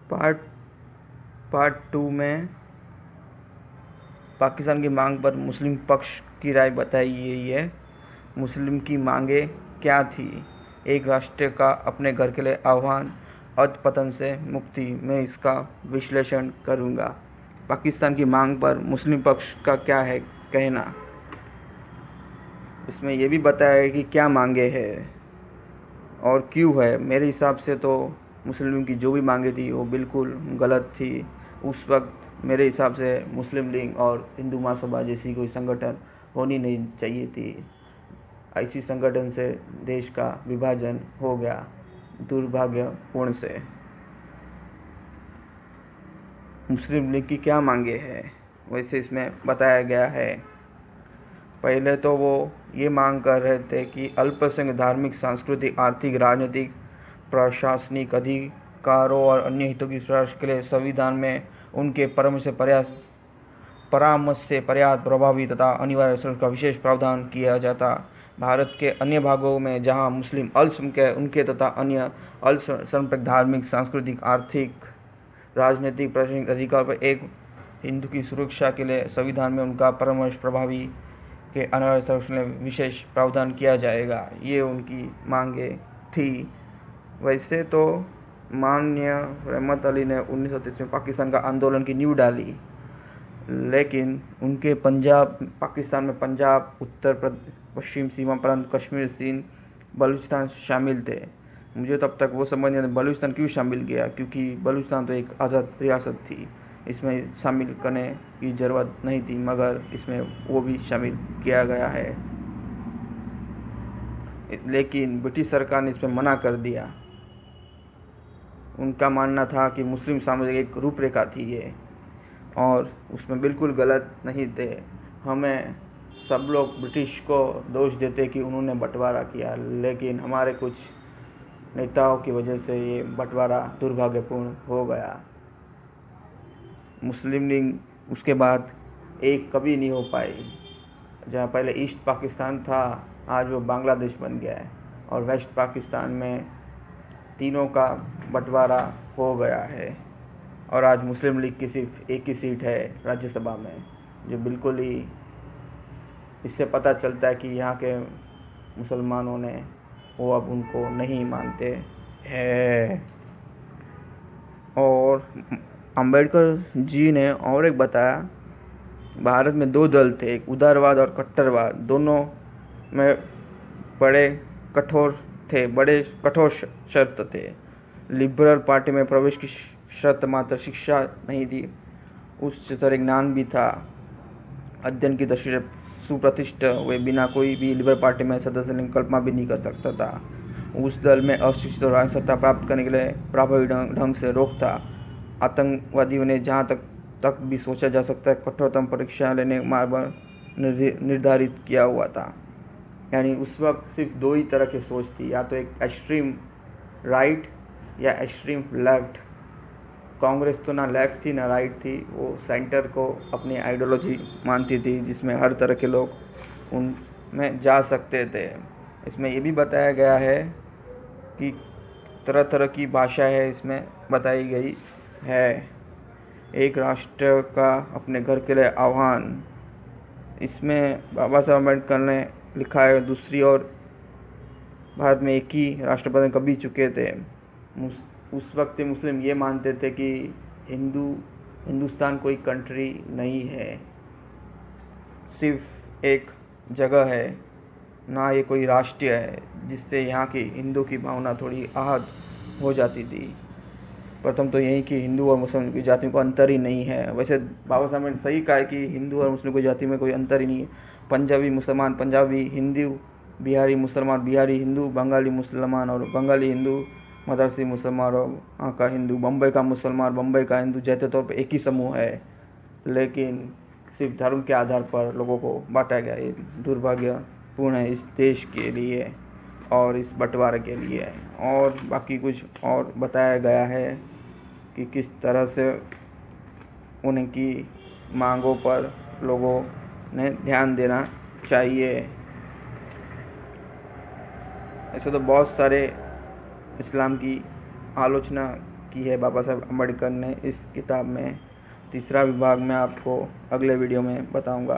Part part 2 में पाकिस्तान की मांग पर मुस्लिम पक्ष की राय बताई गई है। मुस्लिम की मांगें क्या थी? एक राष्ट्र का अपने घर के लिए आह्वान, अधपतन से मुक्ति, मैं इसका विश्लेषण करूंगा। पाकिस्तान की मांग पर मुस्लिम पक्ष का क्या है कहना, इसमें यह भी बताया है कि क्या मांगे हैं और क्यों है। मेरे हिसाब से तो मुस्लिम की जो भी मांगे थी वो बिल्कुल गलत थी। उस वक्त मेरे हिसाब से मुस्लिम लीग और हिंदू महासभा जैसी कोई संगठन होनी नहीं चाहिए थी। ऐसी संगठन से देश का विभाजन हो गया दुर्भाग्यपूर्ण से। मुस्लिम लीग की क्या मांगे हैं वैसे इसमें बताया गया है। पहले तो वो ये मांग कर रहे थे कि अल्पसंख्यक धार्मिक, सांस्कृतिक, आर्थिक, राजनीतिक, प्रशासनिक अधिकारों और अन्य हितों की सुरक्षा के लिए संविधान में उनके परामर्श से पर्याप्त, प्रभावी तथा अनिवार्य सुरक्षा का विशेष प्रावधान किया जाता। भारत के अन्य भागों में जहां मुस्लिम अल्पसंख्यक, उनके तथा अन्य अल्पसंख्यक धार्मिक, सांस्कृतिक, आर्थिक, राजनीतिक, प्रशासनिक अधिकार पर एक हिंदू की सुरक्षा के लिए संविधान में उनका परामर्श प्रभावी के अनिवार्य संरक्षण में विशेष प्रावधान किया जाएगा। ये उनकी मांगे थी। वैसे तो माननीय रहमत अली ने 1933 में पाकिस्तान का आंदोलन की नींव डाली, लेकिन उनके पाकिस्तान में पंजाब, उत्तर पश्चिम सीमा प्रांत, कश्मीर, सिंध, बलूचिस्तान शामिल थे। मुझे तब तक वो समझ नहीं आता बलूचिस्तान क्यों शामिल किया, क्योंकि बलूचिस्तान तो एक आज़ाद रियासत थी, इसमें शामिल करने की ज़रूरत नहीं थी, मगर इसमें वो भी शामिल किया गया है। लेकिन ब्रिटिश सरकार ने इसमें मना कर दिया। उनका मानना था कि मुस्लिम साम्राज्य की एक रूपरेखा थी ये, और उसमें बिल्कुल गलत नहीं थे। हमें सब लोग ब्रिटिश को दोष देते कि उन्होंने बंटवारा किया, लेकिन हमारे कुछ नेताओं की वजह से ये बंटवारा दुर्भाग्यपूर्ण हो गया। मुस्लिम लीग उसके बाद एक कभी नहीं हो पाई। जहाँ पहले ईस्ट पाकिस्तान था, आज वो बांग्लादेश बन गया है, और वेस्ट पाकिस्तान में तीनों का बंटवारा हो गया है। और आज मुस्लिम लीग की सिर्फ एक ही सीट है राज्यसभा में, जो बिल्कुल ही इससे पता चलता है कि यहाँ के मुसलमानों ने वो अब उनको नहीं मानते हैं। और अंबेडकर जी ने और एक बताया, भारत में दो दल थे, एक उदारवाद और कट्टरवाद, दोनों में बड़े कठोर शर्त थे। लिबरल पार्टी में प्रवेश की शर्त मात्र शिक्षा नहीं थी, उच्च स्तरीय ज्ञान भी था। अध्ययन की दृष्टि से सुप्रतिष्ठित हुए बिना कोई भी लिबरल पार्टी में सदस्य की कल्पना भी नहीं कर सकता था। उस दल में अशिक्षित और राजनीतिक सत्ता प्राप्त करने के लिए प्रभावी ढंग से रोक था। आतंकवादियों ने जहाँ तक भी सोचा जा सकता है कठोरतम परीक्षा लेने मार्ग निर्धारित किया हुआ था। यानी उस वक्त सिर्फ दो ही तरह की सोच थी, या तो एक एक्सट्रीम राइट या एक्सट्रीम लेफ्ट। कांग्रेस तो ना लेफ्ट थी ना राइट थी, वो सेंटर को अपनी आइडियोलॉजी मानती थी, जिसमें हर तरह के लोग उनमें जा सकते थे। इसमें ये भी बताया गया है कि तरह तरह की भाषा है इसमें बताई गई है। एक राष्ट्र का अपने घर के लिए आह्वान, इसमें बाबा साहब अम्बेडकर ने लिखा है। दूसरी ओर भारत में एक ही राष्ट्रपति कभी चुके थे। उस वक्त मुस्लिम ये मानते थे कि हिंदुस्तान कोई कंट्री नहीं है, सिर्फ एक जगह है, ना ये कोई राष्ट्र है, जिससे यहाँ की हिंदू की भावना थोड़ी आहत हो जाती थी। प्रथम तो यही कि हिंदू और मुस्लिम की जाति में कोई अंतर ही नहीं है। वैसे बाबा साहब ने सही कहा है कि हिंदू और मुस्लिम की जाति में कोई अंतर ही नहीं है। पंजाबी मुसलमान पंजाबी, हिंदू बिहारी मुसलमान बिहारी हिंदू, बंगाली मुसलमान और बंगाली हिंदू, मदरसी मुसलमान और वहाँ का हिंदू, बम्बई का मुसलमान बम्बई का हिंदू, जैसे तौर पर एक ही समूह है, लेकिन सिर्फ धर्म के आधार पर लोगों को बांटा गया। ये दुर्भाग्यपूर्ण है इस देश के लिए और इस बंटवारे के लिए। और बाकी कुछ और बताया गया है कि किस तरह से उनकी मांगों पर लोगों ने ध्यान देना चाहिए। ऐसे तो बहुत सारे इस्लाम की आलोचना की है बाबा साहेब अम्बेडकर ने इस किताब में। तीसरा विभाग मैं आपको अगले वीडियो में बताऊंगा।